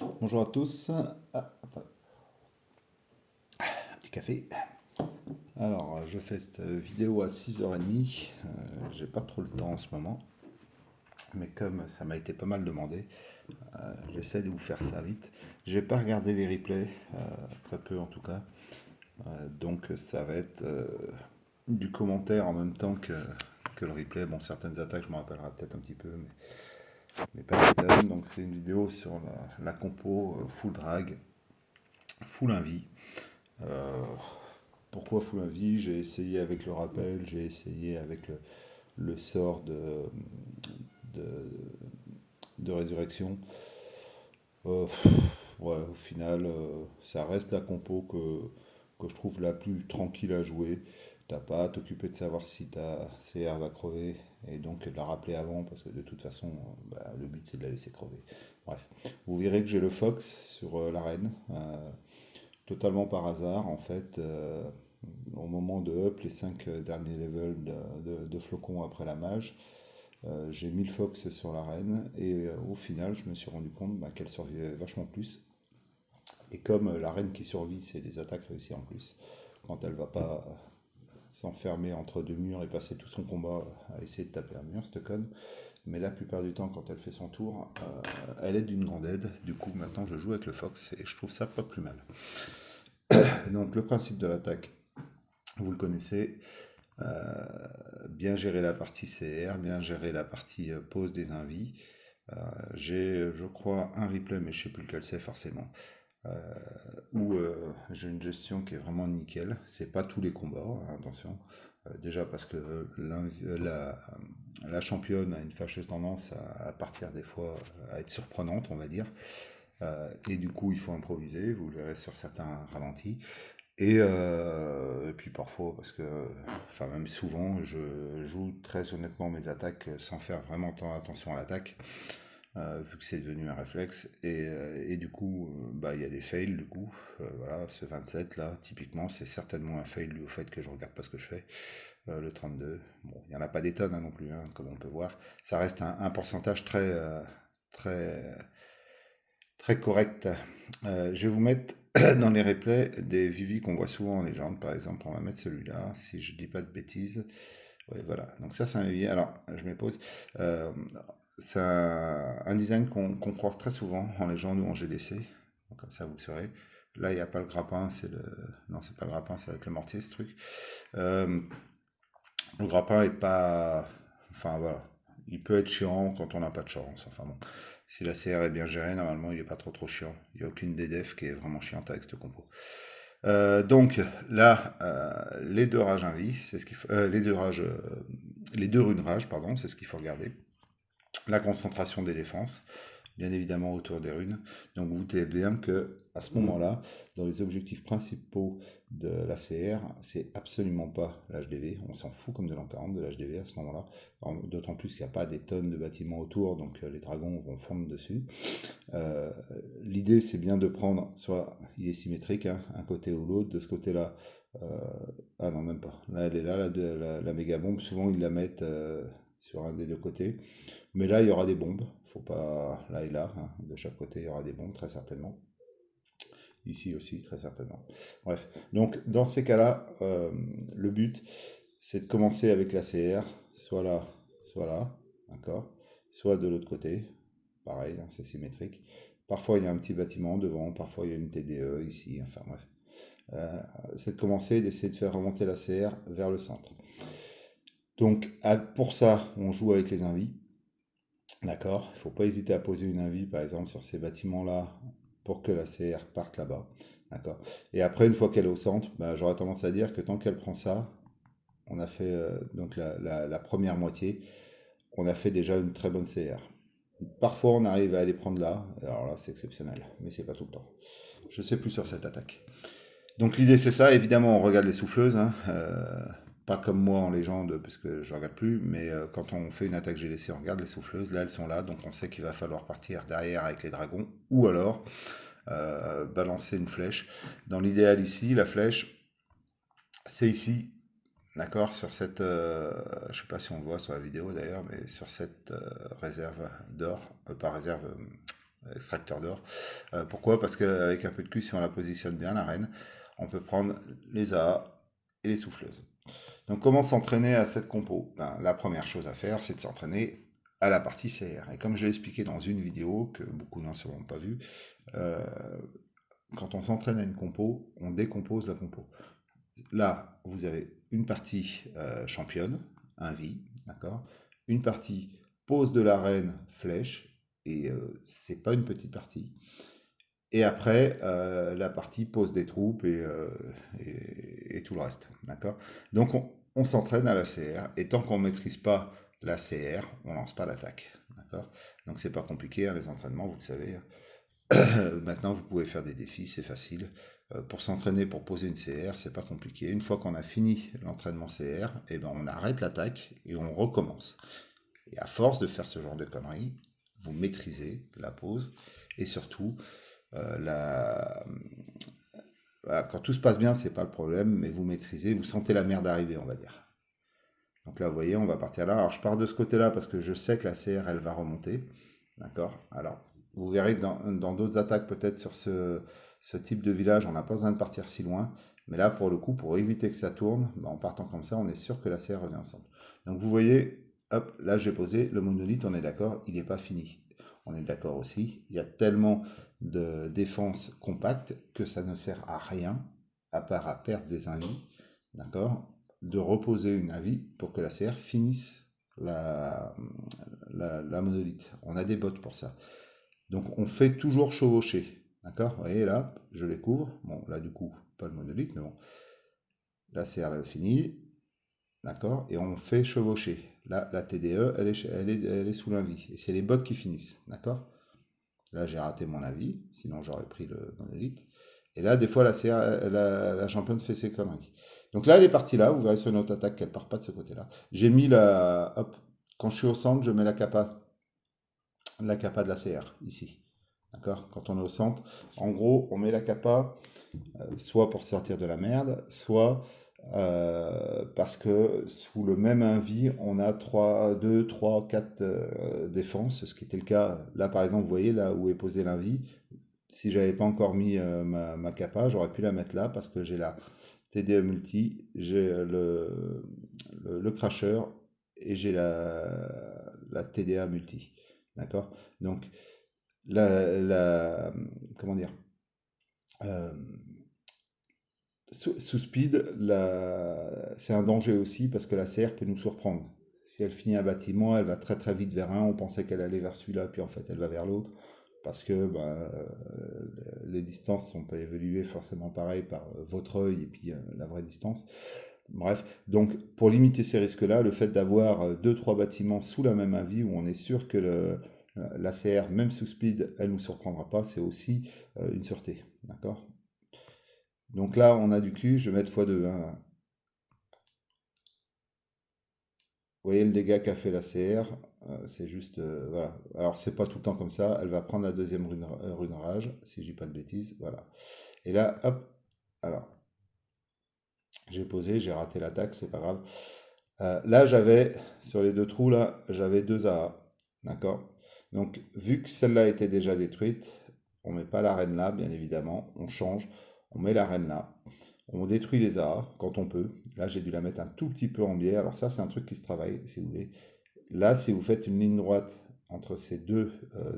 Bonjour à tous. Attends, un petit café. Alors, je fais cette vidéo à 6h30. J'ai pas trop le temps en ce moment, mais comme ça m'a été pas mal demandé, j'essaie de vous faire ça vite. J'ai pas regardé les replays, très peu en tout cas. Donc, ça va être du commentaire en même temps que le replay. Bon, certaines attaques, je me rappellerai peut-être un petit peu, mais pas des tonnes. Donc, c'est une vidéo sur la compo full drag, full invie. Euh, Pourquoi full invie? J'ai essayé avec le rappel, j'ai essayé avec le sort de, de résurrection. Euh, ouais, au final, ça reste la compo que je trouve la plus tranquille à jouer. T'as pas à t'occuper de savoir si ta CR va crever et donc de la rappeler avant parce que de toute façon, le but c'est de la laisser crever. Bref, vous verrez que j'ai le Fox sur l'arène. Totalement par hasard, en fait, au moment de up, les 5 derniers levels de flocons après la mage, j'ai mis le Fox sur l'arène et au final, je me suis rendu compte qu'elle survivait vachement plus. Et comme la reine qui survit, c'est des attaques réussies en plus, quand elle va pas s'enfermer entre deux murs et passer tout son combat à essayer de taper un mur, cette conne. Mais la plupart du temps, quand elle fait son tour, elle est d'une grande aide. Du coup, maintenant, je joue avec le Fox et je trouve ça pas plus mal. Donc, le principe de l'attaque, vous le connaissez, bien gérer la partie CR, bien gérer la partie pause des invies. J'ai, je crois, un replay, mais je sais plus lequel c'est forcément, euh, où j'ai une gestion qui est vraiment nickel. C'est pas tous les combats, hein, attention. Déjà parce que la championne a une fâcheuse tendance à partir des fois à être surprenante, on va dire. Et du coup, il faut improviser, vous le verrez sur certains ralentis. Et puis parfois, parce que, enfin même souvent, je joue très honnêtement mes attaques sans faire vraiment tant attention à l'attaque, vu que c'est devenu un réflexe. Et du coup, il y a des fails du coup. Voilà, ce 27 là, typiquement, c'est certainement un fail dû au fait que je regarde pas ce que je fais. Le 32, bon, il n'y en a pas des tonnes hein, non plus, hein, comme on peut voir. Ça reste un pourcentage très, très correct. Je vais vous mettre dans les replays des Vivi qu'on voit souvent en légende, par exemple. On va mettre celui-là, si je dis pas de bêtises. Ouais, voilà. Donc ça, c'est un Vivi. Alors, je me pose. Euh, c'est un design qu'on croise très souvent en légende ou en GDC. Donc, comme ça, vous le saurez. Là, il n'y a pas le grappin, c'est le. Non, c'est pas le grappin, c'est avec le mortier, ce truc. Euh, le grappin est pas. Enfin, voilà. Il peut être chiant quand on n'a pas de chance. Enfin bon. Si la CR est bien gérée, normalement, il n'est pas trop chiant. Il n'y a aucune DDF qui est vraiment chiante avec ce compo. Donc là, les deux rages invis, c'est ce qu'il faut, les deux runes rage, pardon, c'est ce qu'il faut regarder. La concentration des défenses, bien évidemment autour des runes. Donc vous doutez bien que à ce moment-là, dans les objectifs principaux de la CR, c'est absolument pas l'HDV. On s'en fout comme de l'an 40 de l'HDV à ce moment-là. D'autant plus qu'il n'y a pas des tonnes de bâtiments autour, donc les dragons vont fondre dessus. Euh, L'idée, c'est bien de prendre, soit il est symétrique, hein, un côté ou l'autre. De ce côté-là, euh, ah non, même pas. Là, elle est là, la méga bombe. Souvent, ils la mettent sur un des deux côtés. Mais là, il y aura des bombes. Faut pas, là et là, hein, de chaque côté, il y aura des bombes, très certainement. Ici aussi, très certainement. Bref. Donc, dans ces cas-là, le but, c'est de commencer avec la CR, soit là, d'accord, soit de l'autre côté, pareil, hein, c'est symétrique. Parfois, il y a un petit bâtiment devant, parfois, il y a une TDE ici, enfin bref. C'est de commencer, d'essayer de faire remonter la CR vers le centre. Donc, pour ça, on joue avec les invies, d'accord. Il ne faut pas hésiter à poser une invie, par exemple, sur ces bâtiments-là, pour que la CR parte là-bas, d'accord. Et après, une fois qu'elle est au centre, j'aurais tendance à dire que tant qu'elle prend ça, on a fait donc la première moitié, on a fait déjà une très bonne CR. Parfois, on arrive à aller prendre là. Alors là, c'est exceptionnel, mais c'est pas tout le temps. Je sais plus sur cette attaque. Donc l'idée, c'est ça. Évidemment, on regarde les souffleuses, hein. Pas comme moi en légende, parce que je regarde plus, mais quand on fait une attaque GDC, on regarde les souffleuses. Là, elles sont là, donc on sait qu'il va falloir partir derrière avec les dragons, ou alors balancer une flèche. Dans l'idéal ici, la flèche, c'est ici. D'accord, sur cette, je sais pas si on le voit sur la vidéo d'ailleurs, mais sur cette réserve d'or, pas réserve, extracteur d'or. Pourquoi? Parce qu'avec un peu de cul, si on la positionne bien, la reine, on peut prendre les AA et les souffleuses. Donc comment s'entraîner à cette compo? Ben, la première chose à faire, c'est de s'entraîner à la partie CR. Et comme je l'ai expliqué dans une vidéo que beaucoup n'en seront pas vues, euh, quand on s'entraîne à une compo, on décompose la compo. Là, vous avez une partie championne, un vie, d'accord? Une partie pose de la reine, flèche, et c'est pas une petite partie. Et après, la partie pose des troupes et tout le reste, d'accord? Donc on s'entraîne à la CR, et tant qu'on ne maîtrise pas la CR, on lance pas l'attaque, d'accord? Donc c'est pas compliqué, hein, les entraînements, vous le savez. Maintenant, vous pouvez faire des défis, c'est facile. Pour s'entraîner, pour poser une CR, c'est pas compliqué. Une fois qu'on a fini l'entraînement CR, eh ben, on arrête l'attaque et on recommence. Et à force de faire ce genre de conneries, vous maîtrisez la pose et surtout, la... voilà, quand tout se passe bien, c'est pas le problème, mais vous maîtrisez, vous sentez la merde arriver, on va dire. Donc là, vous voyez, on va partir là. Alors, je pars de ce côté-là parce que je sais que la CR, elle va remonter. D'accord? Alors, vous verrez que dans d'autres attaques, peut-être sur ce type de village, on n'a pas besoin de partir si loin. Mais là, pour le coup, pour éviter que ça tourne, en partant comme ça, on est sûr que la CR revient ensemble. Donc, vous voyez, hop, là, j'ai posé le monolithe, on est d'accord, il n'est pas fini. On est d'accord aussi, il y a tellement de défense compacte que ça ne sert à rien, à part à perdre des invies. D'accord? De reposer une avis pour que la CR finisse la monolithe. On a des bots pour ça. Donc on fait toujours chevaucher. D'accord? Vous voyez là, je les couvre. Bon, là du coup, pas le monolithe, mais bon. La CR elle finit. D'accord? Et on fait chevaucher. Là, la TDE, elle est sous l'invie. Et c'est les bots qui finissent. D'accord? Là, j'ai raté mon avis. Sinon, j'aurais pris le monolithe. Et là, des fois, la championne fait ses conneries. Donc là, elle est partie là. Vous verrez sur notre attaque qu'elle part pas de ce côté-là. J'ai mis la. Hop. Quand je suis au centre, je mets la capa de la CR, ici. D'accord? Quand on est au centre. En gros, on met la capa soit pour sortir de la merde, soit parce que sous le même invi, on a 3, 2, 3, 4 défenses, ce qui était le cas. Là, par exemple, vous voyez là où est posé l'invi. Si j'avais pas encore mis ma capa, j'aurais pu la mettre là parce que j'ai la TDE multi, j'ai le crasher et j'ai la TDA multi. D'accord? Donc, comment dire? Euh, sous speed, c'est un danger aussi parce que la CR peut nous surprendre. Si elle finit un bâtiment, elle va très très vite vers un. On pensait qu'elle allait vers celui-là, puis en fait elle va vers l'autre. Parce que les distances ne sont pas évaluées forcément pareil par votre œil et puis la vraie distance. Bref, donc pour limiter ces risques-là, le fait d'avoir deux, trois bâtiments sous la même avis où on est sûr que l'ACR, même sous speed, elle ne nous surprendra pas, c'est aussi une sûreté. D'accord? Donc là, on a du cul, je vais mettre x2. Hein, là. Vous voyez le dégât qu'a fait la CR, c'est juste. Voilà. Alors, c'est pas tout le temps comme ça. Elle va prendre la deuxième rune rage, si je dis pas de bêtises. Voilà. Et là, hop. Alors, j'ai posé, j'ai raté l'attaque, c'est pas grave. Là, j'avais, sur les deux trous, là, j'avais deux AA. D'accord? Donc, vu que celle-là était déjà détruite, on met pas la reine là, bien évidemment. On change, on met la reine là. On détruit les AA quand on peut. Là, j'ai dû la mettre un tout petit peu en biais. Alors ça, c'est un truc qui se travaille, si vous voulez. Là, si vous faites une ligne droite entre ces deux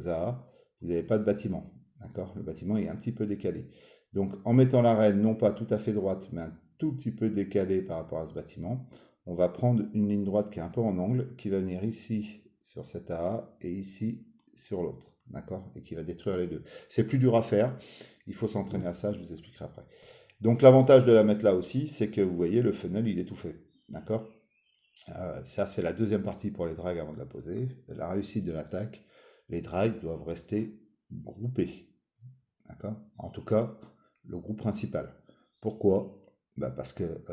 AA, vous n'avez pas de bâtiment. D'accord? Le bâtiment est un petit peu décalé. Donc, en mettant la reine, non pas tout à fait droite, mais un tout petit peu décalé par rapport à ce bâtiment, on va prendre une ligne droite qui est un peu en angle, qui va venir ici sur cet AA et ici sur l'autre. D'accord? Et qui va détruire les deux. C'est plus dur à faire. Il faut s'entraîner à ça, je vous expliquerai après. Donc l'avantage de la mettre là aussi, c'est que vous voyez, le funnel, il est tout fait. D'accord? Ça, c'est la deuxième partie pour les drags avant de la poser. La réussite de l'attaque, les drags doivent rester groupés. D'accord? En tout cas, le groupe principal. Pourquoi? Parce que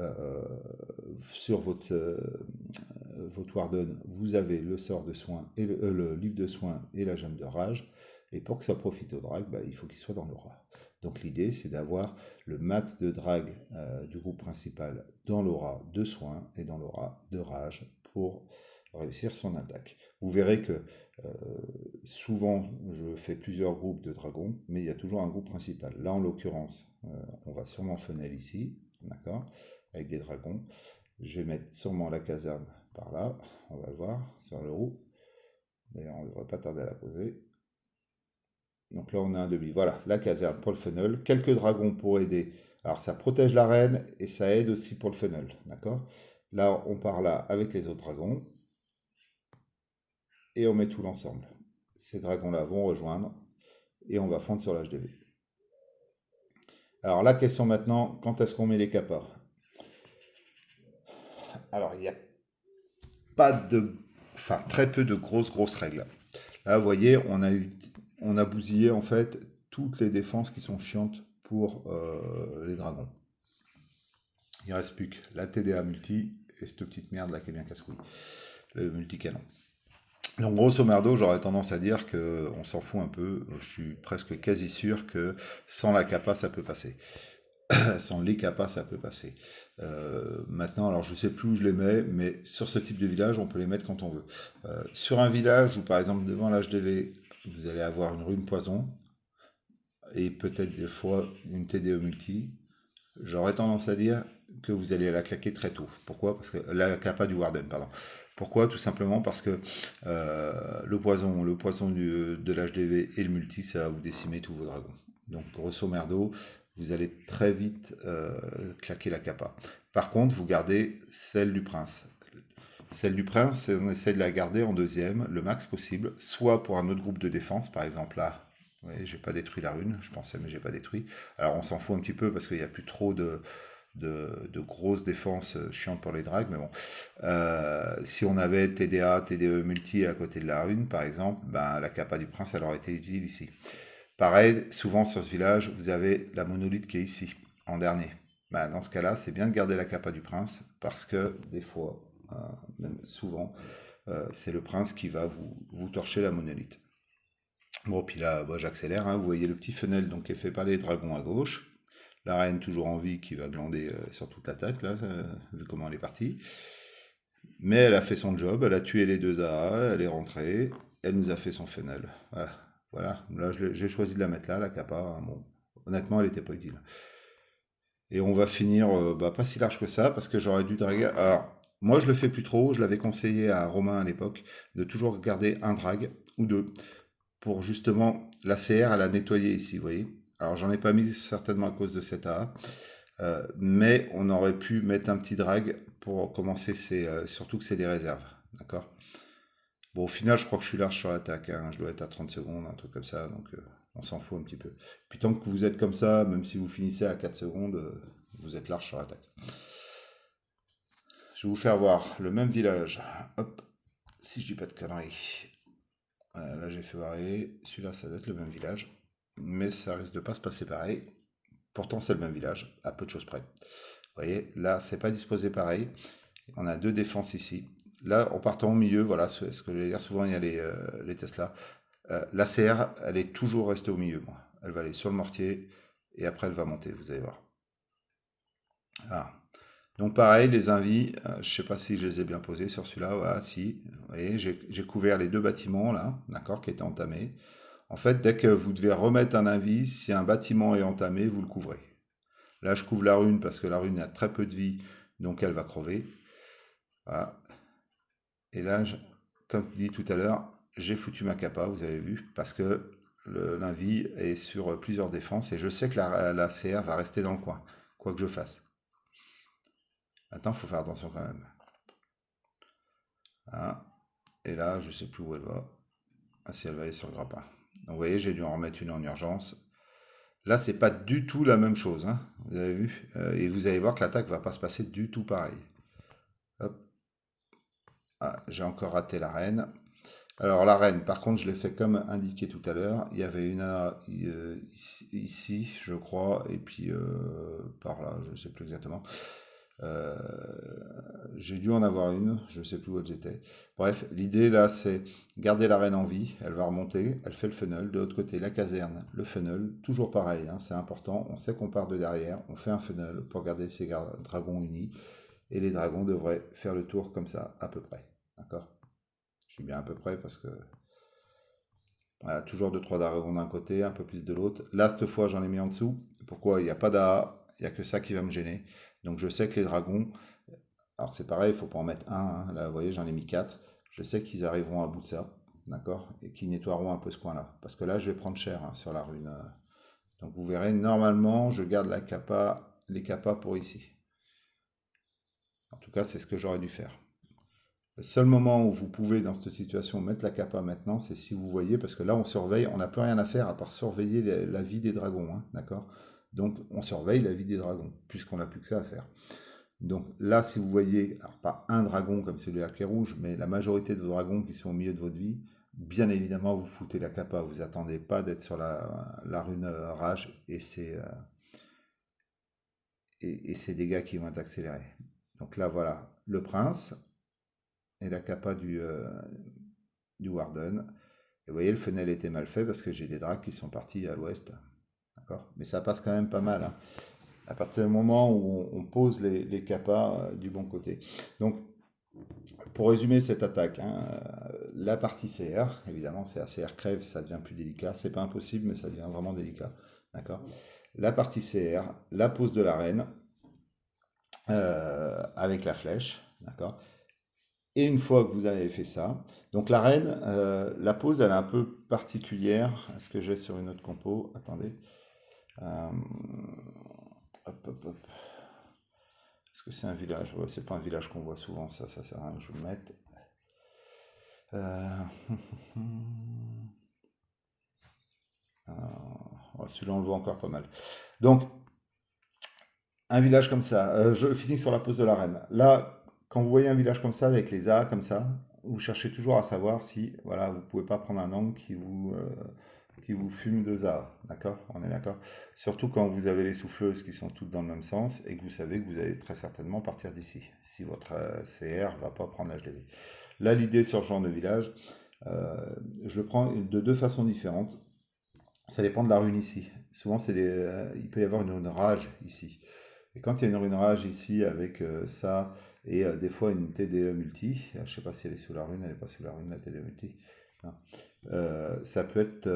sur votre Warden, vous avez le sort de soin et le livre de soin et la gemme de rage. Et pour que ça profite au drag, il faut qu'il soit dans l'aura. Donc l'idée, c'est d'avoir le max de drag du groupe principal dans l'aura de soin et dans l'aura de rage pour réussir son attaque. Vous verrez que souvent je fais plusieurs groupes de dragons, mais il y a toujours un groupe principal. Là en l'occurrence, on va sûrement fenêtre ici, d'accord, avec des dragons. Je vais mettre sûrement la caserne par là, on va le voir sur le haut. D'ailleurs, on ne devrait pas tarder à la poser. Donc là, on a un demi. Voilà, la caserne pour le funnel. Quelques dragons pour aider. Alors, ça protège la reine et ça aide aussi pour le funnel. D'accord? Là, on part là avec les autres dragons. Et on met tout l'ensemble. Ces dragons-là vont rejoindre. Et on va fondre sur l'HDV. Alors, la question maintenant, quand est-ce qu'on met les capas? Alors, il n'y a pas de... Enfin, très peu de grosses règles. Là, vous voyez, on a bousillé en fait toutes les défenses qui sont chiantes pour les dragons. Il ne reste plus que la TDA multi et cette petite merde là qui est bien casse-couille, le multicanon. Donc grosso merdo, j'aurais tendance à dire qu'on s'en fout un peu. Je suis presque quasi sûr que sans la capa, ça peut passer. Sans les capas, ça peut passer. Maintenant, alors je ne sais plus où je les mets, mais sur ce type de village, on peut les mettre quand on veut. Sur un village où, par exemple, devant l'HDV, vous allez avoir une rune poison et peut-être des fois une TDE multi, j'aurais tendance à dire que vous allez la claquer très tôt. Pourquoi? Parce que la capa du Warden, pardon. Pourquoi? Tout simplement parce que le poison de l'HDV et le multi, ça va vous décimer tous vos dragons. Donc grosso merdo, vous allez très vite claquer la capa. Par contre, vous gardez celle du prince. Celle du prince, on essaie de la garder en deuxième, le max possible, soit pour un autre groupe de défense, par exemple là, vous voyez, j'ai pas détruit la rune, je pensais, mais j'ai pas détruit. Alors on s'en fout un petit peu parce qu'il n'y a plus trop de grosses défenses chiantes pour les drags, mais bon. Si on avait TDA, TDE multi à côté de la rune, par exemple, ben, la capa du prince, elle aurait été utile ici. Pareil, souvent sur ce village, vous avez la monolithe qui est ici, en dernier. Ben, dans ce cas-là, c'est bien de garder la capa du prince, parce que des fois, même souvent, c'est le prince qui va vous torcher la monolithe. Bon, puis là, bah, j'accélère, hein, vous voyez le petit funnel donc, qui est fait par les dragons à gauche. La reine toujours en vie qui va glander sur toute l'attaque, là, vu comment elle est partie. Mais elle a fait son job, elle a tué les deux AA, elle est rentrée, elle nous a fait son funnel. Voilà, voilà. Là j'ai choisi de la mettre là, la capa. Hein, bon, honnêtement, elle n'était pas utile. Et on va finir bah, pas si large que ça, parce que j'aurais dû draguer. Alors, moi je le fais plus trop, je l'avais conseillé à Romain à l'époque, de toujours garder un drag ou deux, pour justement la CR, elle a nettoyé ici, vous voyez. Alors j'en ai pas mis certainement à cause de cette AA. Mais on aurait pu mettre un petit drag pour commencer, surtout que c'est des réserves. D'accord. Bon, au final, je crois que je suis large sur l'attaque. Hein. Je dois être à 30 secondes, un truc comme ça. Donc, on s'en fout un petit peu. Puis tant que vous êtes comme ça, même si vous finissez à 4 secondes, vous êtes large sur l'attaque. Je vais vous faire voir le même village. Hop, si je dis pas de conneries. Là, j'ai fait varier. Celui-là, ça doit être le même village. Mais ça risque de pas se passer pareil. Pourtant, c'est le même village, à peu de choses près. Vous voyez, là, c'est pas disposé pareil. On a deux défenses ici. Là, en partant au milieu, voilà ce que je vais dire. Souvent, il y a les Tesla. La CR, elle est toujours restée au milieu. Moi. Elle va aller sur le mortier et après, elle va monter. Vous allez voir. Ah. Donc, pareil, les invis, je ne sais pas si je les ai bien posés sur celui-là. Voilà, si. Vous voyez, j'ai couvert les deux bâtiments là, d'accord, qui étaient entamés. En fait, dès que vous devez remettre un invis, si un bâtiment est entamé, vous le couvrez. Là, je couvre la rune parce que la rune a très peu de vie, donc elle va crever. Voilà. Et là, comme dit tout à l'heure, j'ai foutu ma capa, vous avez vu, parce que l'invie est sur plusieurs défenses et je sais que la CR va rester dans le coin, quoi que je fasse. Maintenant, il faut faire attention quand même. Hein. Et là, je ne sais plus où elle va. Ah, si elle va aller sur le grappin. Donc, vous voyez, j'ai dû en remettre une en urgence. Là, c'est pas du tout la même chose, hein, vous avez vu. Et vous allez voir que l'attaque va pas se passer du tout pareil. Hop. Ah, j'ai encore raté la reine. Alors la reine, par contre, je l'ai fait comme indiqué tout à l'heure. Il y avait une ici, je crois, et puis par là, je ne sais plus exactement. Euh, j'ai dû en avoir une, je ne sais plus où j'étais. Bref, l'idée là, c'est garder la reine en vie. Elle va remonter, elle fait le funnel. De l'autre côté, la caserne, le funnel, toujours pareil, hein, c'est important. On sait qu'on part de derrière, on fait un funnel pour garder ces dragons unis. Et les dragons devraient faire le tour comme ça, à peu près. D'accord? suis bien à peu près parce que voilà, toujours 2-3 dragons d'un côté, un peu plus de l'autre. Là, cette fois, j'en ai mis en dessous. Pourquoi? Il n'y a pas d'AA, il n'y a que ça qui va me gêner. Donc je sais que les dragons, alors c'est pareil, il ne faut pas en mettre un, hein. Là, vous voyez, j'en ai mis 4. Je sais qu'ils arriveront à bout de ça, d'accord? Et qu'ils nettoieront un peu ce coin-là. Parce que là, je vais prendre cher hein, sur la rune. Donc vous verrez, normalement, je garde la capa, les capas pour ici. En tout cas, c'est ce que j'aurais dû faire. Le seul moment où vous pouvez, dans cette situation, mettre la capa maintenant, c'est si vous voyez, parce que là, on surveille, on n'a plus rien à faire à part surveiller la vie des dragons, hein, d'accord? Donc, on surveille la vie des dragons, puisqu'on n'a plus que ça à faire. Donc là, si vous voyez, alors pas un dragon comme celui-là qui est rouge, mais la majorité de vos dragons qui sont au milieu de votre vie, bien évidemment, vous foutez la capa. Vous attendez pas d'être sur la rune rage et ces dégâts qui vont être accélérés. Donc là, voilà, le prince et la capa du Warden. Et vous voyez, le funnel était mal fait parce que j'ai des dracs qui sont partis à l'ouest. D'accord? Mais ça passe quand même pas mal, hein, à partir du moment où on pose les capas du bon côté. Donc, pour résumer cette attaque, hein, la partie CR, évidemment, c'est CR crève, ça devient plus délicat. C'est pas impossible, mais ça devient vraiment délicat. D'accord? La partie CR, la pose de la reine avec la flèche. D'accord? Et une fois que vous avez fait ça, donc la reine, la pose, elle est un peu particulière. Est-ce que j'ai sur une autre compo? Attendez. Hop, hop, hop. Est-ce que c'est un village? Ouais, c'est pas un village qu'on voit souvent, ça sert à rien que je vous le mette. Celui-là, on le voit encore pas mal. Donc, un village comme ça. Je finis sur la pose de la reine. Là, quand vous voyez un village comme ça, avec les A comme ça, vous cherchez toujours à savoir si, voilà, vous pouvez pas prendre un angle qui vous fume 2 A. D'accord? On est d'accord? Surtout quand vous avez les souffleuses qui sont toutes dans le même sens et que vous savez que vous allez très certainement partir d'ici. Si votre CR va pas prendre HDV. Là, l'idée sur ce genre de village, je le prends de 2 façons différentes. Ça dépend de la rune ici. Souvent, il peut y avoir une rage ici. Et quand il y a une rune rage ici avec ça et des fois une TDE multi, je ne sais pas si elle est sous la rune, elle n'est pas sous la rune, la TDE multi. Non. Ça peut être,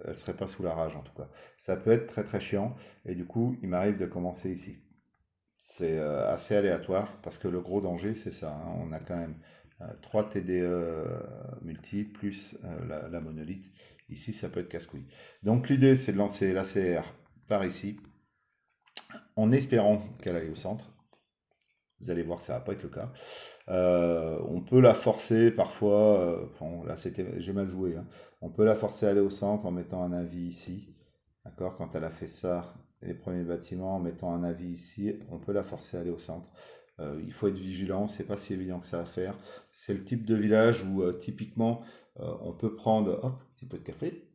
elle serait pas sous la rage en tout cas. Ça peut être très très chiant et du coup, il m'arrive de commencer ici. C'est assez aléatoire parce que le gros danger, c'est ça, hein. On a quand même 3 TDE multi plus la monolithe. Ici, ça peut être casse-couille. Donc, l'idée, c'est de lancer la CR par ici en espérant qu'elle aille au centre. Vous allez voir que ça va pas être le cas. On peut la forcer parfois. Bon, là, j'ai mal joué, hein. On peut la forcer à aller au centre en mettant un avis ici. D'accord? Quand elle a fait ça, les premiers bâtiments, en mettant un avis ici, on peut la forcer à aller au centre. Il faut être vigilant, c'est pas si évident que ça à faire. C'est le type de village où typiquement on peut prendre, hop, un petit peu de café,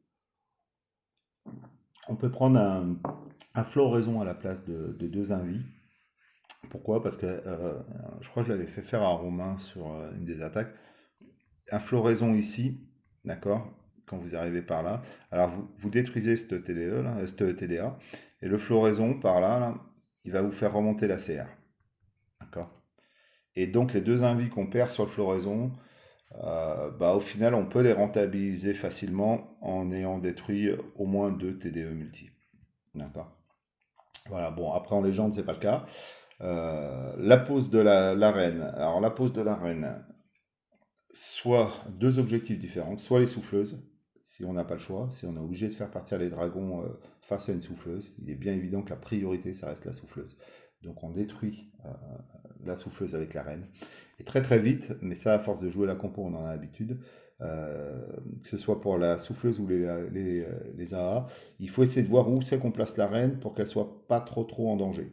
on peut prendre un floraison à la place de 2 invis. Pourquoi? Parce que je crois que je l'avais fait faire à Romain sur une des attaques. Un floraison ici, d'accord? Quand vous arrivez par là, alors vous détruisez cette TDE, là, cette TDA, et le floraison par là, il va vous faire remonter la CR. D'accord? Et donc les 2 invis qu'on perd sur le floraison, au final, on peut les rentabiliser facilement en ayant détruit au moins 2 TDE multi. D'accord? Voilà, bon, après en légende, c'est pas le cas. La pose de la reine. Alors, la pose de la reine, soit 2 objectifs différents, soit les souffleuses, si on n'a pas le choix, si on est obligé de faire partir les dragons face à une souffleuse, il est bien évident que la priorité, ça reste la souffleuse. Donc on détruit la souffleuse avec la reine. Et très très vite, mais ça à force de jouer la compo, on en a l'habitude, que ce soit pour la souffleuse ou les AA, il faut essayer de voir où c'est qu'on place la reine pour qu'elle soit pas trop en danger.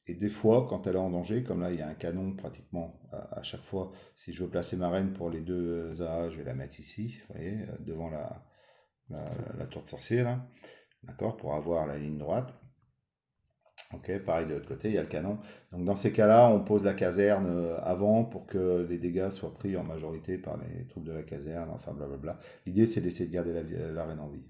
Et des fois, quand elle est en danger, comme là, il y a un canon pratiquement à chaque fois. Si je veux placer ma reine pour les 2 AA, je vais la mettre ici, vous voyez, devant la tour de sorcier, là. D'accord, pour avoir la ligne droite. Ok, pareil de l'autre côté, il y a le canon. Donc dans ces cas-là, on pose la caserne avant pour que les dégâts soient pris en majorité par les troupes de la caserne, enfin blablabla. L'idée, c'est d'essayer de garder la reine en vie.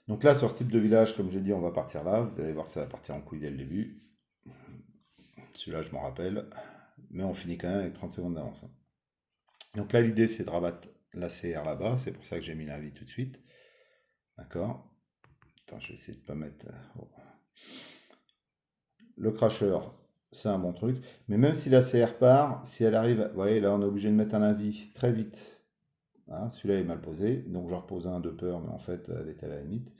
Donc là, sur ce type de village, comme j'ai dit, on va partir là. Vous allez voir que ça va partir en couille dès le début. Celui-là, je m'en rappelle. Mais on finit quand même avec 30 secondes d'avance. Donc là, l'idée, c'est de rabattre la CR là-bas. C'est pour ça que j'ai mis l'invite tout de suite. D'accord. Attends, je vais essayer de ne pas mettre... oh. Le cracheur, c'est un bon truc. Mais même si la CR part, si elle arrive... Vous voyez, là, on est obligé de mettre un avis très vite. Hein, celui-là est mal posé. Donc, j'en repose un de peur, mais en fait, elle était à la limite.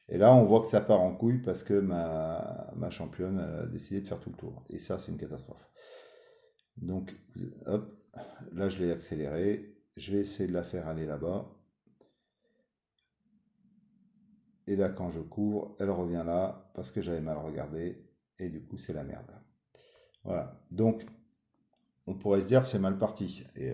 Et là, on voit que ça part en couille parce que ma championne a décidé de faire tout le tour. Et ça, c'est une catastrophe. Donc, hop, là, je l'ai accéléré. Je vais essayer de la faire aller là-bas. Et là, quand je couvre, elle revient là parce que j'avais mal regardé. Et du coup, c'est la merde. Voilà. Donc, on pourrait se dire que c'est mal parti. Et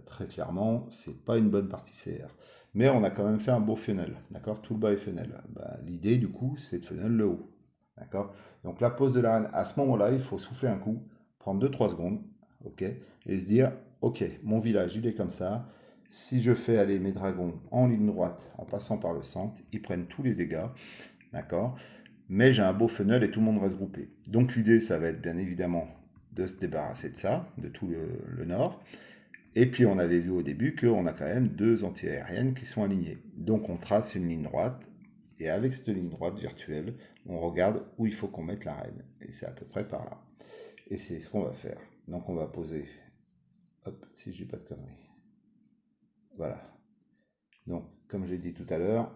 très clairement, c'est pas une bonne partie CR. Mais on a quand même fait un beau funnel. D'accord. Tout le bas est funnel. Bah, l'idée, du coup, c'est de funnel le haut. D'accord. Donc, la pose de la reine, à ce moment-là, il faut souffler un coup, prendre 2-3 secondes. OK. Et se dire, OK, mon village, il est comme ça. Si je fais aller mes dragons en ligne droite, en passant par le centre, ils prennent tous les dégâts. D'accord. Mais j'ai un beau funnel et tout le monde reste groupé. Donc l'idée, ça va être bien évidemment de se débarrasser de ça, de tout le nord. Et puis on avait vu au début qu'on a quand même 2 anti-aériennes qui sont alignées. Donc on trace une ligne droite. Et avec cette ligne droite virtuelle, on regarde où il faut qu'on mette la reine. Et c'est à peu près par là. Et c'est ce qu'on va faire. Donc on va poser, hop, si je dis pas de conneries. Voilà. Donc, comme j'ai dit tout à l'heure,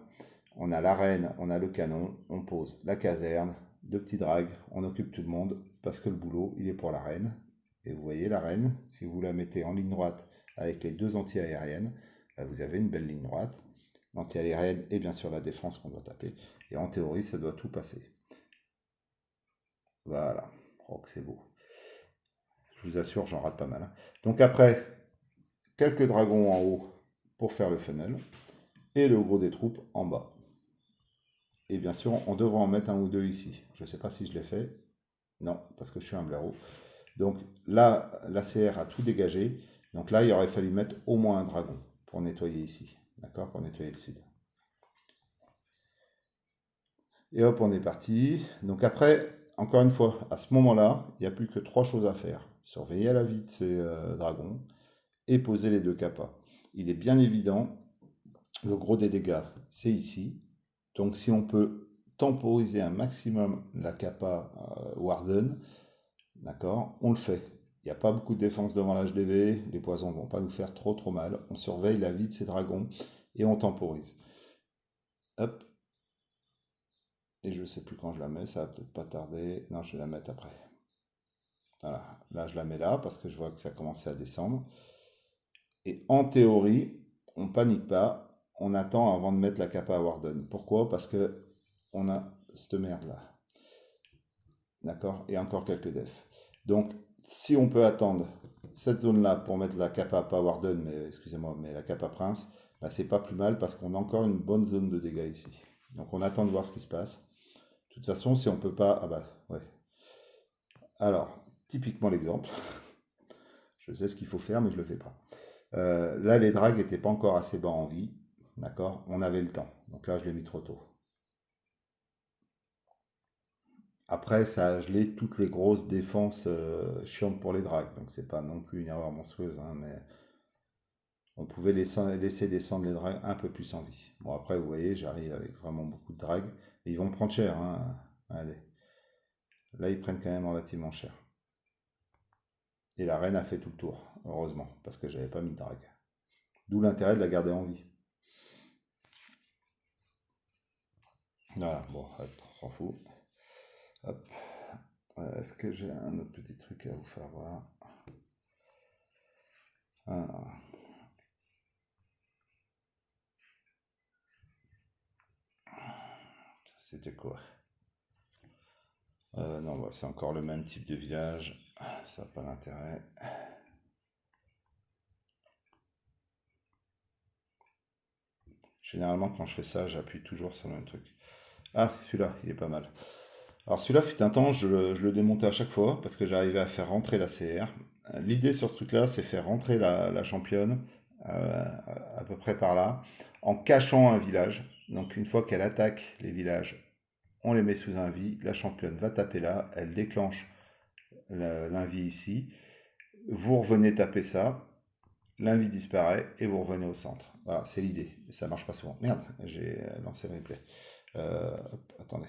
on a l'arène, on a le canon, on pose la caserne, 2 petits drags, on occupe tout le monde parce que le boulot, il est pour l'arène. Et vous voyez l'arène, si vous la mettez en ligne droite avec les 2 anti-aériennes, vous avez une belle ligne droite. L'anti-aérienne et bien sûr la défense qu'on doit taper. Et en théorie, ça doit tout passer. Voilà. Oh, que c'est beau. Je vous assure, j'en rate pas mal. Hein. Donc après, quelques dragons en haut pour faire le funnel et le gros des troupes en bas. Et bien sûr, on devra en mettre un ou deux ici. Je ne sais pas si je l'ai fait. Non, parce que je suis un blaireau. Donc là, la CR a tout dégagé. Donc là, il aurait fallu mettre au moins un dragon pour nettoyer ici. D'accord. Pour nettoyer le sud. Et hop, on est parti. Donc après, encore une fois, à ce moment-là, il n'y a plus que 3 choses à faire. Surveiller à la vie de ces dragons et poser les 2 kappas. Il est bien évident, le gros des dégâts, c'est ici. Donc si on peut temporiser un maximum la kappa Warden, d'accord, on le fait. Il n'y a pas beaucoup de défense devant l'HDV, les poisons ne vont pas nous faire trop mal. On surveille la vie de ces dragons et on temporise. Hop. Et je ne sais plus quand je la mets, ça va peut-être pas tarder. Non, je vais la mettre après. Voilà, là je la mets là parce que je vois que ça commençait à descendre. Et en théorie, on panique pas, on attend avant de mettre la kappa Warden. Pourquoi? Parce que on a cette merde là. D'accord. Et encore quelques defs. Donc, si on peut attendre cette zone-là pour mettre la kappa, pas Warden, mais excusez-moi, mais la kappa Prince, bah, c'est pas plus mal parce qu'on a encore une bonne zone de dégâts ici. Donc, on attend de voir ce qui se passe. De toute façon, si on peut pas. Ah bah, ouais. Alors, typiquement l'exemple. Je sais ce qu'il faut faire, mais je le fais pas. Là, les drags n'étaient pas encore assez bas en vie. D'accord. On avait le temps. Donc là, je l'ai mis trop tôt. Après, ça a gelé toutes les grosses défenses chiantes pour les drags. Donc, c'est pas non plus une erreur monstrueuse. Hein, mais on pouvait laisser descendre les drags un peu plus en vie. Bon, après, vous voyez, j'arrive avec vraiment beaucoup de drags. Ils vont me prendre cher. Hein. Allez. Là, ils prennent quand même relativement cher. Et la reine a fait tout le tour, heureusement, parce que j'avais pas mis de drag. D'où l'intérêt de la garder en vie. Voilà, bon, hop, on s'en fout. Hop. Est-ce que j'ai un autre petit truc à vous faire voir? Ah, c'était quoi? Non, bah, c'est encore le même type de village. Ça n'a pas d'intérêt. Généralement, quand je fais ça, j'appuie toujours sur le même truc. Ah, celui-là, il est pas mal. Alors celui-là, fut un temps, je le démontais à chaque fois parce que j'arrivais à faire rentrer la CR. L'idée sur ce truc-là, c'est faire rentrer la championne euh, à peu près par là, en cachant un village. Donc une fois qu'elle attaque les villages, on les met sous un vie. La championne va taper là, elle déclenche l'invie ici. Vous revenez taper ça. l'invie disparaît et vous revenez au centre. Voilà, c'est l'idée. Et ça marche pas souvent. Merde, j'ai lancé le replay. Attendez.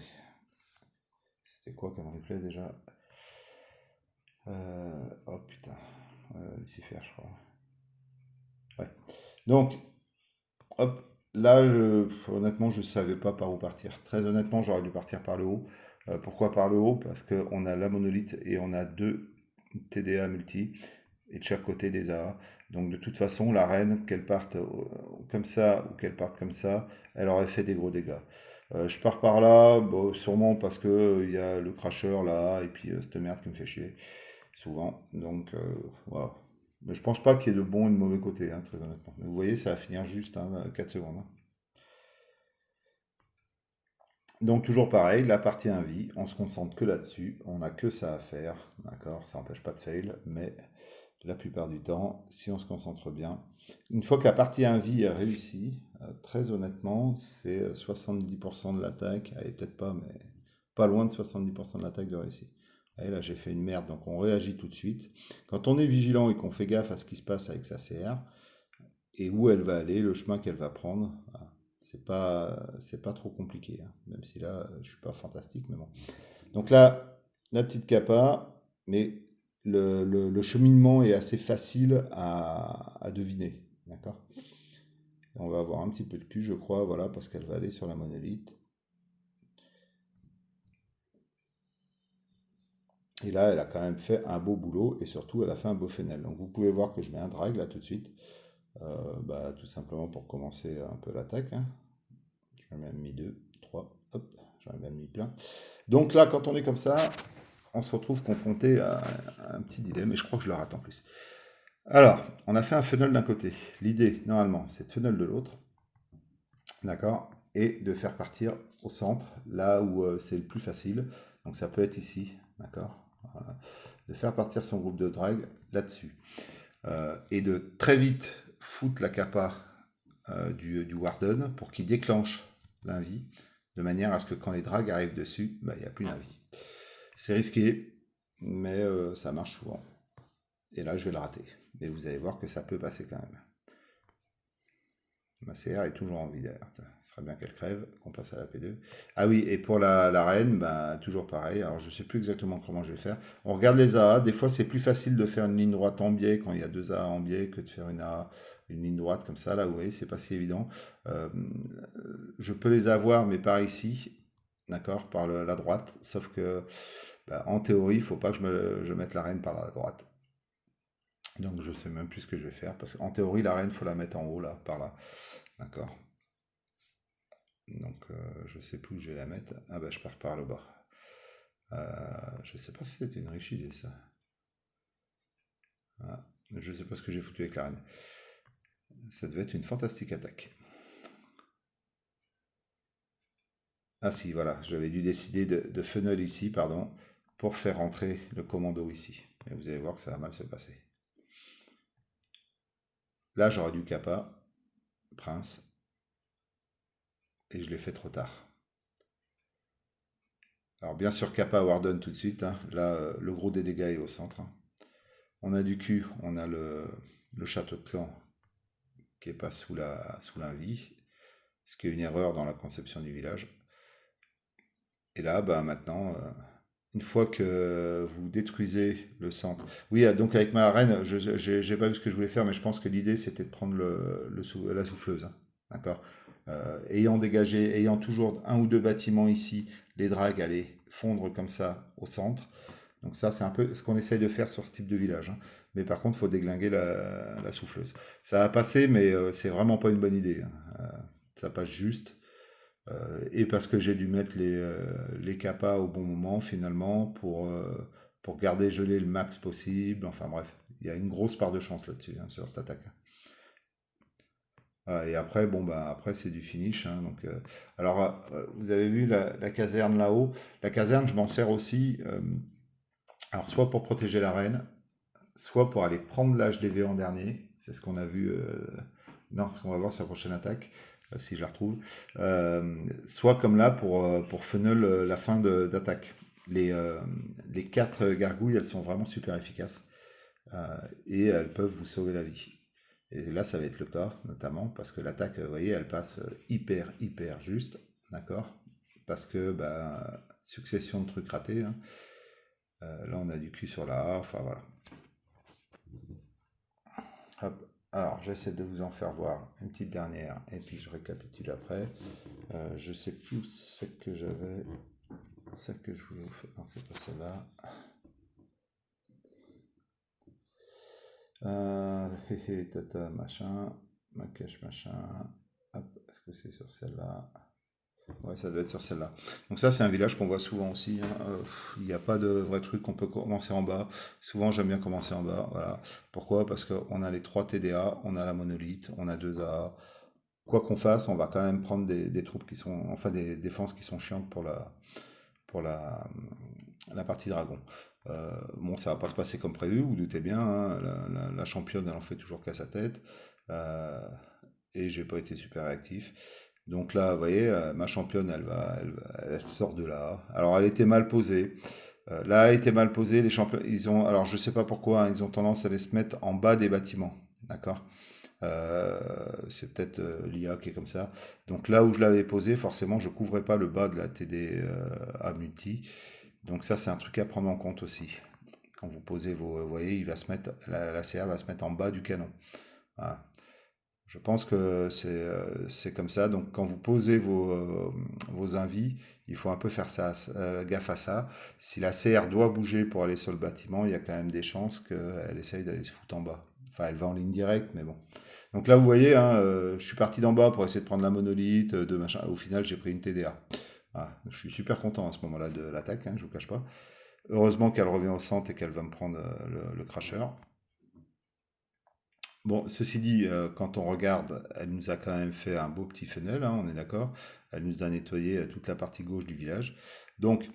C'était quoi comme replay déjà? Oh putain. Lucifer, je crois. Ouais. Donc, hop, là, honnêtement, je ne savais pas par où partir. Très honnêtement, j'aurais dû partir par le haut. Pourquoi par le haut? Parce qu'on a la monolithe et on a deux TDA multi, et de chaque côté des AA. Donc de toute façon, la reine, qu'elle parte comme ça ou qu'elle parte comme ça, elle aurait fait des gros dégâts. Je pars par là, bon, sûrement parce que il y a le crasheur là, et puis cette merde qui me fait chier, souvent. Donc voilà. Mais je pense pas qu'il y ait de bon et de mauvais côté, hein, très honnêtement. Mais vous voyez, ça va finir juste, hein, 4 secondes, hein. Donc toujours pareil, la partie invie, on se concentre que là-dessus, on n'a que ça à faire, d'accord? Ça n'empêche pas de fail, mais la plupart du temps, si on se concentre bien, une fois que la partie invie est réussie, très honnêtement, c'est 70% de l'attaque, allez peut-être pas, mais pas loin de 70% de l'attaque de réussite. Et là j'ai fait une merde, donc on réagit tout de suite. Quand on est vigilant et qu'on fait gaffe à ce qui se passe avec sa CR, et où elle va aller, le chemin qu'elle va prendre, voilà. C'est pas trop compliqué, hein. Même si là, je suis pas fantastique, mais bon. Donc là, la petite capa, mais le cheminement est assez facile à deviner, d'accord? On va avoir un petit peu de cul, je crois, voilà, parce qu'elle va aller sur la monolithe. Et là, elle a quand même fait un beau boulot, et surtout, elle a fait un beau funnel. Donc vous pouvez voir que je mets un drag là tout de suite, bah, tout simplement pour commencer un peu l'attaque, hein. J'en ai même mis deux, trois, hop, j'en ai même mis plein. Donc là, quand on est comme ça, on se retrouve confronté à un petit dilemme, et je crois que je le rate en plus. Alors, on a fait un funnel d'un côté. L'idée, normalement, c'est de funnel de l'autre, d'accord? Et de faire partir au centre, là où c'est le plus facile. Donc ça peut être ici, d'accord? Voilà. De faire partir son groupe de drag là-dessus. Et de très vite foutre la capa du Warden pour qu'il déclenche l'invie, de manière à ce que quand les drags arrivent dessus, bah, il n'y a plus d'invie. C'est risqué, mais ça marche souvent. Et là, je vais le rater. Mais vous allez voir que ça peut passer quand même. Ma CR est toujours en vie d'ailleurs. Ce serait bien qu'elle crève, qu'on passe à la P2. Ah oui, et pour la reine, bah, toujours pareil. Alors je ne sais plus exactement comment je vais faire. On regarde les AA. Des fois, c'est plus facile de faire une ligne droite en biais quand il y a deux AA en biais que de faire une AA, une ligne droite comme ça. Là, vous voyez, c'est pas si évident. Euh, je peux les avoir, mais par ici, d'accord, par la droite. Sauf que, bah, en théorie, il ne faut pas que je mette la reine par la droite. Donc je sais même plus ce que je vais faire. Parce qu'en théorie, la reine, il faut la mettre en haut, là, par là. D'accord. Donc je sais plus où je vais la mettre. Ah bah je pars par le bas. Je sais pas si c'était une riche idée ça. Ah, je sais pas ce que j'ai foutu avec la reine. Ça devait être une fantastique attaque. Ah si, voilà, j'avais dû décider de funnel ici, pardon, pour faire rentrer le commando ici. Et vous allez voir que ça va mal se passer. Là, j'aurais dû capa, prince, et je l'ai fait trop tard. Alors bien sûr, capa Warden tout de suite, hein. Là, le gros des dégâts est au centre, hein. On a du cul, on a le château de clan qui n'est pas sous l'invie, ce qui est une erreur dans la conception du village. Et là, bah, maintenant, une fois que vous détruisez le centre. Oui, donc avec ma reine, je n'ai pas vu ce que je voulais faire, mais je pense que l'idée c'était de prendre la souffleuse, hein. D'accord? Ayant dégagé, ayant toujours un ou deux bâtiments ici, les drags allaient fondre comme ça au centre. Donc ça, c'est un peu ce qu'on essaye de faire sur ce type de village, hein. Mais par contre, il faut déglinguer la souffleuse. Ça va passer, mais c'est vraiment pas une bonne idée, hein. Ça passe juste. Et parce que j'ai dû mettre les capas au bon moment, finalement, pour garder gelé le max possible. Enfin bref, il y a une grosse part de chance là-dessus, hein, sur cette attaque. Voilà, et après, bon, bah, après c'est du finish, hein, donc, alors, vous avez vu la caserne là-haut. La caserne, je m'en sers aussi. Alors, soit pour protéger la reine, soit pour aller prendre l'HDV en dernier. C'est ce qu'on a vu. Non, ce qu'on va voir sur la prochaine attaque, si je la retrouve. Soit comme là pour funnel la fin d'attaque. Les 4 gargouilles, elles sont vraiment super efficaces. Et elles peuvent vous sauver la vie. Et là, ça va être le cas, notamment parce que l'attaque, vous voyez, elle passe hyper juste, d'accord? Parce que, bah, succession de trucs ratés, hein. Là, on a du cul sur la A, enfin voilà. Hop. Alors, j'essaie de vous en faire voir une petite dernière, et puis je récapitule après. Je sais plus où c'est que j'avais, celle que je voulais vous faire. Non, c'est pas celle-là. Tata, machin, Macache, machin. Hop, est-ce que c'est sur celle-là? Ouais, ça doit être sur celle-là. Donc ça, c'est un village qu'on voit souvent aussi, hein. Il n'y a pas de vrai truc, on peut commencer en bas. Souvent, j'aime bien commencer en bas. Voilà. Pourquoi? Parce qu'on a les 3 TDA, on a la monolithe, on a 2 AA. Quoi qu'on fasse, on va quand même prendre des troupes qui sont, enfin des défenses qui sont chiantes pour la partie dragon. Bon, ça va pas se passer comme prévu, vous doutez bien, hein. La championne, elle en fait toujours qu'à sa tête. Euh, et j'ai pas été super réactif. Donc là, vous voyez, ma championne, elle sort de là. Alors, elle était mal posée. Là, elle était mal posée. Les champions, ils ont, alors je sais pas pourquoi, hein, ils ont tendance à aller se mettre en bas des bâtiments, d'accord? Euh, c'est peut-être l'IA qui est comme ça. Donc là où je l'avais posé, forcément, je couvrais pas le bas de la TD à multi. Donc ça, c'est un truc à prendre en compte aussi. Quand vous posez vous voyez, il va se mettre, la CA va se mettre en bas du canon. Voilà. Je pense que c'est comme ça. Donc, quand vous posez vos invis, il faut un peu faire ça, gaffe à ça. Si la CR doit bouger pour aller sur le bâtiment, il y a quand même des chances qu'elle essaye d'aller se foutre en bas. Enfin, elle va en ligne directe, mais bon. Donc là, vous voyez, hein, je suis parti d'en bas pour essayer de prendre la monolithe, de machin. Au final, j'ai pris une TDA. Voilà. Je suis super content à ce moment-là de l'attaque, hein, je vous cache pas. Heureusement qu'elle revient au centre et qu'elle va me prendre le crasher. Bon, ceci dit, quand on regarde, elle nous a quand même fait un beau petit funnel, hein, on est d'accord. Elle nous a nettoyé toute la partie gauche du village. Donc,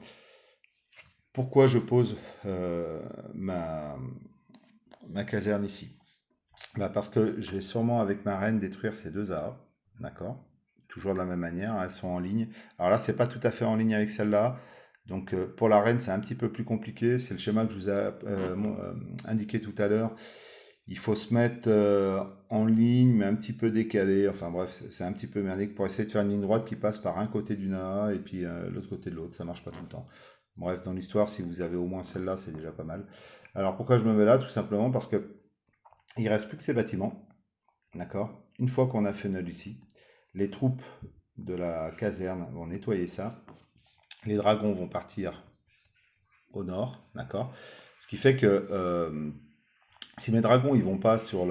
pourquoi je pose euh, ma, ma caserne ici? Bah, parce que je vais sûrement avec ma reine détruire ces deux A, d'accord? Toujours de la même manière, hein, elles sont en ligne. Alors là, c'est pas tout à fait en ligne avec celle-là. Donc pour la reine, c'est un petit peu plus compliqué. C'est le schéma que je vous ai indiqué tout à l'heure. Il faut se mettre en ligne, mais un petit peu décalé. Enfin bref, c'est un petit peu merdique pour essayer de faire une ligne droite qui passe par un côté d'une AA et puis l'autre côté de l'autre. Ça marche pas tout le temps. Bref, dans l'histoire, si vous avez au moins celle-là, c'est déjà pas mal. Alors pourquoi je me mets là? Tout simplement parce que il reste plus que ces bâtiments. D'accord? Une fois qu'on a funnel ici, les troupes de la caserne vont nettoyer ça. Les dragons vont partir au nord. D'accord? Ce qui fait que si mes dragons ils vont pas sur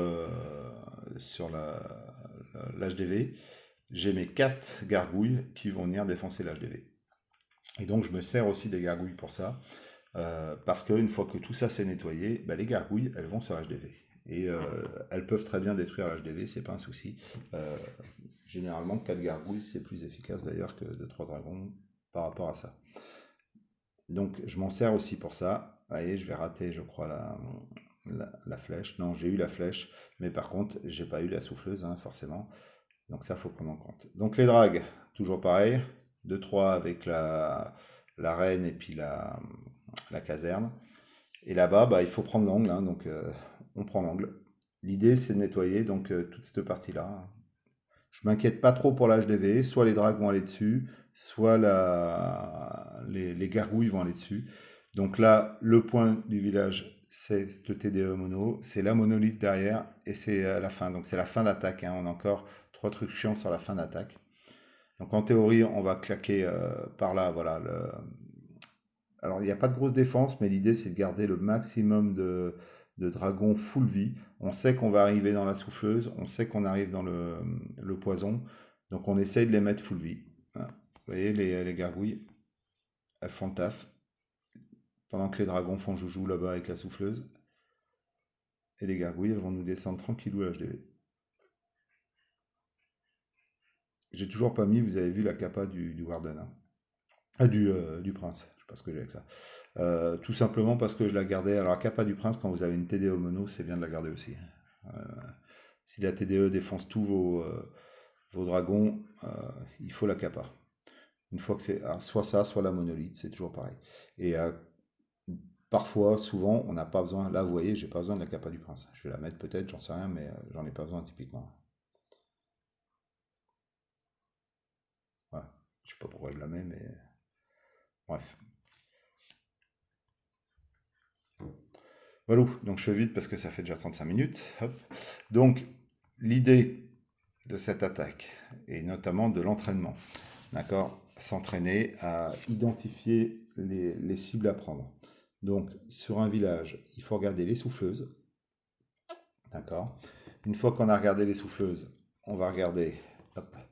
l'HDV, j'ai mes 4 gargouilles qui vont venir défoncer l'HDV. Et donc je me sers aussi des gargouilles pour ça, parce qu'une fois que tout ça s'est nettoyé, bah, les gargouilles elles vont sur l'HDV. Et elles peuvent très bien détruire l'HDV, c'est pas un souci. Généralement 4 gargouilles c'est plus efficace d'ailleurs que de 3 dragons par rapport à ça. Donc je m'en sers aussi pour ça. Vous voyez, je vais rater, je crois, la flèche. Non, j'ai eu la flèche, mais par contre, j'ai pas eu la souffleuse, hein, forcément. Donc ça, faut prendre en compte. Donc les dragues, toujours pareil. 2-3 avec la reine et puis la caserne. Et là-bas, bah, il faut prendre l'angle, hein, donc on prend l'angle. L'idée, c'est de nettoyer donc toute cette partie-là. Je m'inquiète pas trop pour l'HDV, soit les dragues vont aller dessus, soit les gargouilles vont aller dessus. Donc là, le point du village, c'est ce TDE mono, c'est la monolithe derrière, et c'est la fin. Donc c'est la fin d'attaque, hein. On a encore 3 trucs chiants sur la fin d'attaque. Donc en théorie, on va claquer par là, voilà. Alors il n'y a pas de grosse défense, mais l'idée c'est de garder le maximum de dragons full vie. On sait qu'on va arriver dans la souffleuse, on sait qu'on arrive dans le poison, donc on essaye de les mettre full vie. Voilà. Vous voyez, les gargouilles, elles font le taf, pendant que les dragons font joujou là-bas avec la souffleuse. Et les gargouilles, elles vont nous descendre tranquillou à HDV. J'ai toujours pas mis, vous avez vu la capa du Warden, hein. Du prince, je sais pas ce que j'ai avec ça. Tout simplement parce que je la gardais. Alors, la capa du prince, quand vous avez une TDE mono, c'est bien de la garder aussi. Euh, Si la TDE défonce tous vos dragons, il faut la capa. Une fois que c'est soit ça, soit la monolithe, c'est toujours pareil. Et parfois, souvent, on n'a pas besoin. Là, vous voyez, j'ai pas besoin de la capa du prince. Je vais la mettre peut-être, j'en sais rien, mais j'en ai pas besoin typiquement. Voilà. Je sais pas pourquoi je la mets, mais bref. Voilà, donc je fais vite parce que ça fait déjà 35 minutes. Hop. Donc, l'idée de cette attaque, et notamment de l'entraînement, d'accord, s'entraîner à identifier les cibles à prendre. Donc, sur un village, il faut regarder les souffleuses, d'accord. Une fois qu'on a regardé les souffleuses, on va regarder, hop, hop.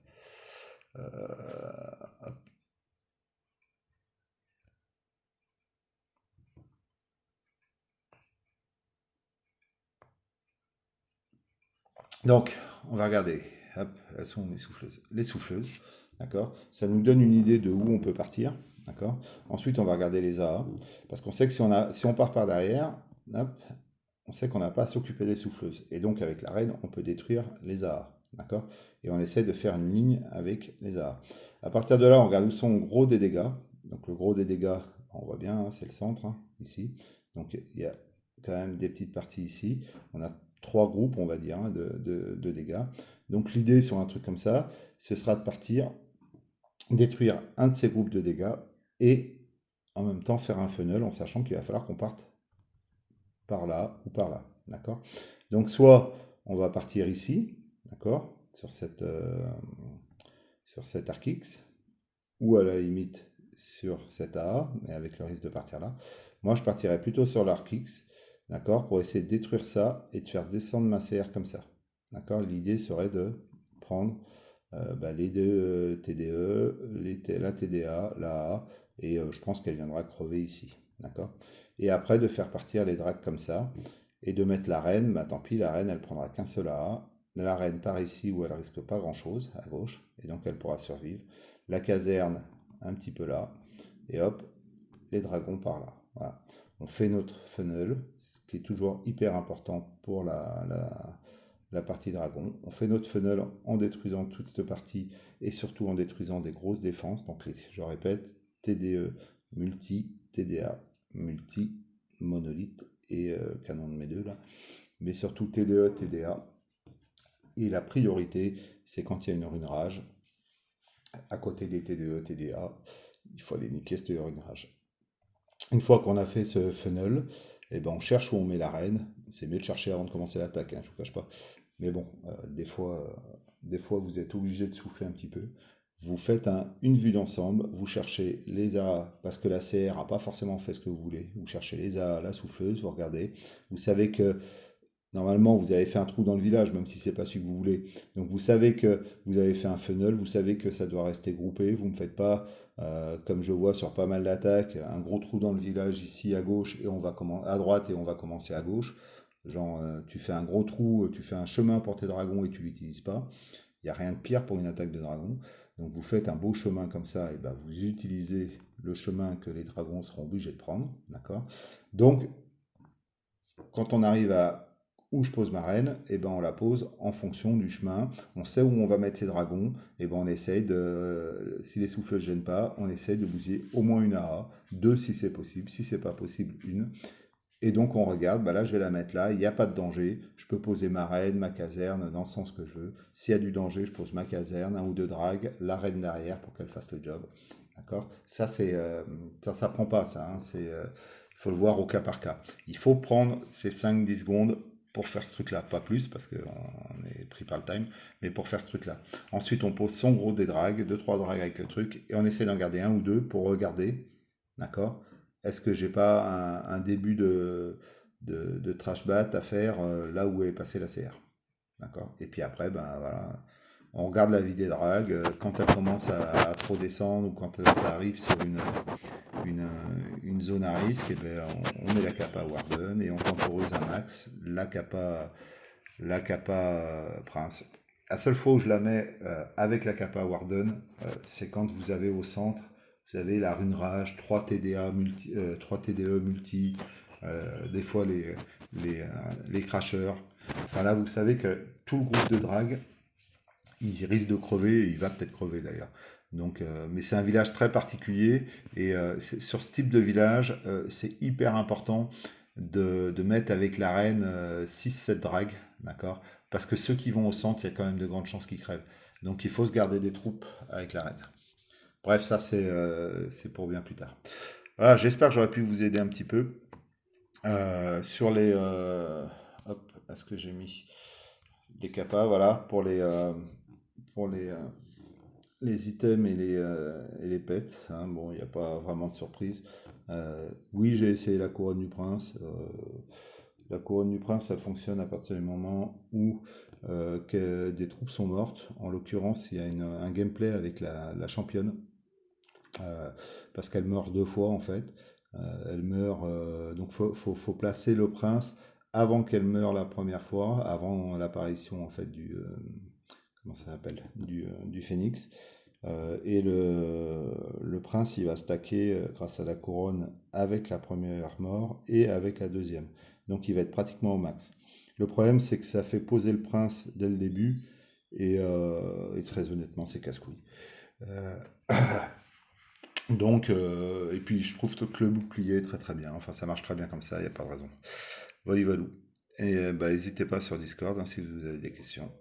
Donc, on va regarder, hop, elles sont mes souffleuses, les souffleuses, d'accord. Ça nous donne une idée de où on peut partir, d'accord. Ensuite, on va regarder les AA, parce qu'on sait que si on part par derrière, hop, on sait qu'on n'a pas à s'occuper des souffleuses. Et donc, avec la reine, on peut détruire les AA. D'accord. Et on essaie de faire une ligne avec les AA. À partir de là, on regarde où sont le gros des dégâts. Donc, le gros des dégâts, on voit bien, hein, c'est le centre, hein, ici. Donc, il y a quand même des petites parties ici. On a 3 groupes, on va dire, hein, de dégâts. Donc, l'idée sur un truc comme ça, ce sera de partir, détruire un de ces groupes de dégâts et en même temps faire un funnel en sachant qu'il va falloir qu'on parte par là ou par là, d'accord. Donc soit on va partir ici, d'accord, sur cet arc X, ou à la limite sur cet AA, mais avec le risque de partir là. Moi je partirais plutôt sur l'arc X, d'accord, pour essayer de détruire ça et de faire descendre ma CR comme ça, d'accord. L'idée serait de prendre les deux TDE, la TDA, la A, et je pense qu'elle viendra crever ici, d'accord. Et après de faire partir les drags comme ça, et de mettre la reine, bah tant pis, la reine elle prendra qu'un seul AA, la reine part ici où elle risque pas grand chose, à gauche, et donc elle pourra survivre, la caserne un petit peu là, et hop, les dragons par là, voilà. On fait notre funnel, ce qui est toujours hyper important pour la partie dragon. On fait notre funnel en détruisant toute cette partie et surtout en détruisant des grosses défenses. Donc, je répète, TDE multi, TDA multi, monolithe et canon de mes deux là. Mais surtout TDE, TDA. Et la priorité, c'est quand il y a une rune rage. À côté des TDE, TDA, il faut aller niquer cette rune rage. Une fois qu'on a fait ce funnel, eh ben on cherche où on met la reine. C'est mieux de chercher avant de commencer l'attaque, hein, je ne vous cache pas. Mais bon, des fois, vous êtes obligé de souffler un petit peu. Vous faites une vue d'ensemble, vous cherchez les A, parce que la CR n'a pas forcément fait ce que vous voulez. Vous cherchez les A, la souffleuse, vous regardez. Vous savez que normalement, vous avez fait un trou dans le village, même si c'est pas celui que vous voulez. Donc vous savez que vous avez fait un funnel, vous savez que ça doit rester groupé. Vous ne me faites pas, comme je vois sur pas mal d'attaques, un gros trou dans le village ici à gauche et on va à droite et on va commencer à gauche. Genre, tu fais un gros trou, tu fais un chemin pour tes dragons et tu l'utilises pas. Il n'y a rien de pire pour une attaque de dragon. Donc vous faites un beau chemin comme ça, et ben vous utilisez le chemin que les dragons seront obligés de prendre. D'accord. Donc, quand on arrive à où je pose ma reine, et ben on la pose en fonction du chemin. On sait où on va mettre ses dragons, et ben on essaye de, si les souffles ne gênent pas, on essaye de bousiller au moins une AA, deux si c'est possible, si c'est pas possible, une. Et donc on regarde, bah là je vais la mettre là, il n'y a pas de danger, je peux poser ma reine, ma caserne dans le sens que je veux. S'il y a du danger, je pose ma caserne, un ou deux drags, la reine derrière pour qu'elle fasse le job. D'accord. Ça, ça s'apprend pas, ça, hein. Il faut le voir au cas par cas. Il faut prendre ces 5-10 secondes pour faire ce truc-là. Pas plus, parce qu'on est pris par le time, mais pour faire ce truc-là. Ensuite, on pose son gros des drags, 2-3 drags avec le truc, et on essaie d'en garder un ou deux pour regarder. D'accord. Est-ce que j'ai pas un début de trash bat à faire là où est passée la CR. D'accord. Et puis après, ben voilà, on regarde la vie des drags. Quand elle commence à trop descendre ou quand ça arrive sur une, une zone à risque, et ben on met la capa Warden et on temporise un max la capa Prince. La seule fois où je la mets avec la capa Warden, c'est quand vous avez au centre, vous avez la rune rage, 3 TDA multi, 3 TDE multi, des fois les crashers. Enfin là, vous savez que tout le groupe de drag, il risque de crever, et il va peut-être crever d'ailleurs. Donc, mais c'est un village très particulier, et sur ce type de village, c'est hyper important de mettre avec la reine 6-7 dragues, d'accord? Parce que ceux qui vont au centre, il y a quand même de grandes chances qu'ils crèvent. Donc il faut se garder des troupes avec la reine. Bref, ça c'est pour bien plus tard. Voilà, j'espère que j'aurais pu vous aider un petit peu. Sur les... hop, est-ce que j'ai mis des capas, voilà, pour les items et les pets, hein. Bon, il n'y a pas vraiment de surprise. Oui, j'ai essayé la couronne du prince. La couronne du prince, ça fonctionne à partir du moment où que des troupes sont mortes. En l'occurrence, il y a un gameplay avec la championne, euh, parce qu'elle meurt deux fois en fait. Elle meurt, donc faut placer le prince avant qu'elle meure la première fois, avant l'apparition en fait comment ça s'appelle, du phénix. Et le prince, il va stacker grâce à la couronne avec la première mort et avec la deuxième. Donc il va être pratiquement au max. Le problème, c'est que ça fait poser le prince dès le début, et très honnêtement, c'est casse-couille. Euh, et puis je trouve que le bouclier est très très bien. Enfin, ça marche très bien comme ça, il n'y a pas de raison. Voilà, voilà. Et bah, n'hésitez pas sur Discord, hein, si vous avez des questions.